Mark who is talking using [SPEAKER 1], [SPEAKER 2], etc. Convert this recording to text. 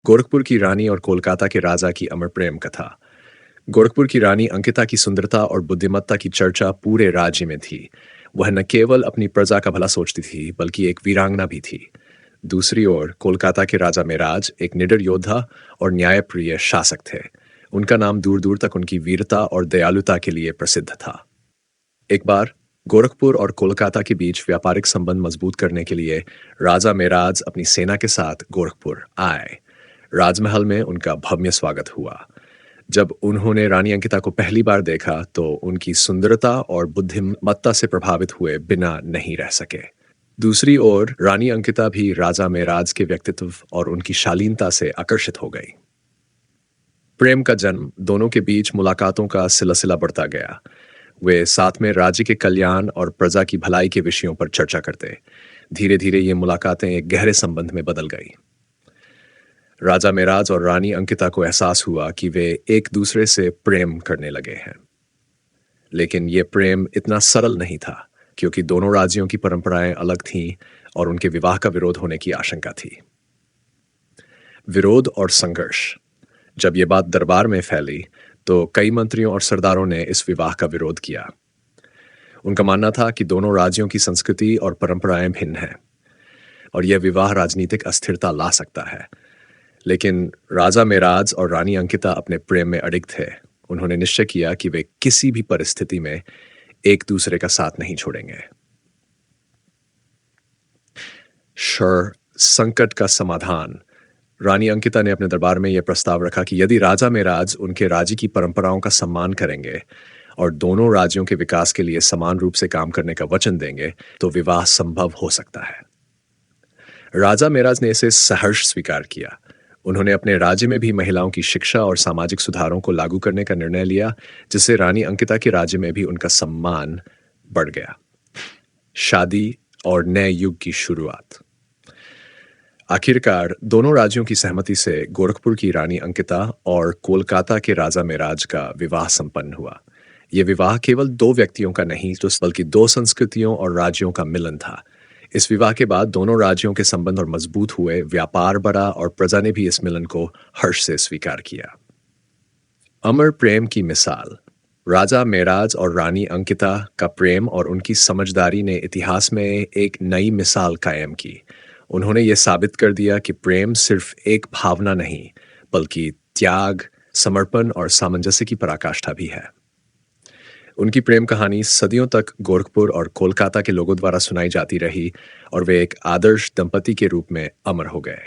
[SPEAKER 1] गोरखपुर की रानी और कोलकाता के राजा की अमर प्रेम कथा। गोरखपुर की रानी अंकिता की सुंदरता और बुद्धिमत्ता की चर्चा पूरे राज्य में थी। वह न केवल अपनी प्रजा का भला सोचती थी, बल्कि एक वीरांगना भी थी। दूसरी ओर कोलकाता के राजा मेराज एक निडर योद्धा और न्यायप्रिय शासक थे। उनका नाम दूर दूर तक उनकी वीरता और दयालुता के लिए प्रसिद्ध था। एक बार गोरखपुर और कोलकाता के बीच व्यापारिक संबंध मजबूत करने के लिए राजा मेराज अपनी सेना के साथ गोरखपुर आए। राजमहल में उनका भव्य स्वागत हुआ। जब उन्होंने रानी अंकिता को पहली बार देखा तो उनकी सुंदरता और बुद्धिमत्ता से प्रभावित हुए बिना नहीं रह सके। दूसरी ओर रानी अंकिता भी राजा मेराज के व्यक्तित्व और उनकी शालीनता से आकर्षित हो गई। प्रेम का जन्म, दोनों के बीच मुलाकातों का सिलसिला बढ़ता गया। वे साथ में राज्य के कल्याण और प्रजा की भलाई के विषयों पर चर्चा करते। धीरे धीरे ये मुलाकातें एक गहरे संबंध में बदल गई। राजा मेराज और रानी अंकिता को एहसास हुआ कि वे एक दूसरे से प्रेम करने लगे हैं। लेकिन यह प्रेम इतना सरल नहीं था, क्योंकि दोनों राज्यों की परंपराएं अलग थीं और उनके विवाह का विरोध होने की आशंका थी। विरोध और संघर्ष। जब यह बात दरबार में फैली तो कई मंत्रियों और सरदारों ने इस विवाह का विरोध किया। उनका मानना था कि दोनों राज्यों की संस्कृति और परंपराएं भिन्न हैं और यह विवाह राजनीतिक अस्थिरता ला सकता है। लेकिन राजा मेराज और रानी अंकिता अपने प्रेम में अडिग थे। उन्होंने निश्चय किया कि वे किसी भी परिस्थिति में एक दूसरे का साथ नहीं छोड़ेंगे। संकट का समाधान। रानी अंकिता ने अपने दरबार में यह प्रस्ताव रखा कि यदि राजा मेराज उनके राज्य की परंपराओं का सम्मान करेंगे और दोनों राज्यों के विकास के लिए समान रूप से काम करने का वचन देंगे तो विवाह संभव हो सकता है। राजा मेराज ने इसे सहर्ष स्वीकार किया। उन्होंने अपने राज्य में भी महिलाओं की शिक्षा और सामाजिक सुधारों को लागू करने का निर्णय लिया, जिससे रानी अंकिता के राज्य में भी उनका सम्मान बढ़ गया। शादी और नए युग की शुरुआत। आखिरकार दोनों राज्यों की सहमति से गोरखपुर की रानी अंकिता और कोलकाता के राजा मेराज का विवाह संपन्न हुआ। यह विवाह केवल दो व्यक्तियों का नहीं, बल्कि दो संस्कृतियों और राज्यों का मिलन था। इस विवाह के बाद दोनों राज्यों के संबंध और मजबूत हुए, व्यापार बढ़ा और प्रजा ने भी इस मिलन को हर्ष से स्वीकार किया। अमर प्रेम की मिसाल। राजा मेराज और रानी अंकिता का प्रेम और उनकी समझदारी ने इतिहास में एक नई मिसाल कायम की। उन्होंने ये साबित कर दिया कि प्रेम सिर्फ एक भावना नहीं, बल्कि त्याग, समर्पण और सामंजस्य की पराकाष्ठा भी है। उनकी प्रेम कहानी सदियों तक गोरखपुर और कोलकाता के लोगों द्वारा सुनाई जाती रही और वे एक आदर्श दंपति के रूप में अमर हो गए।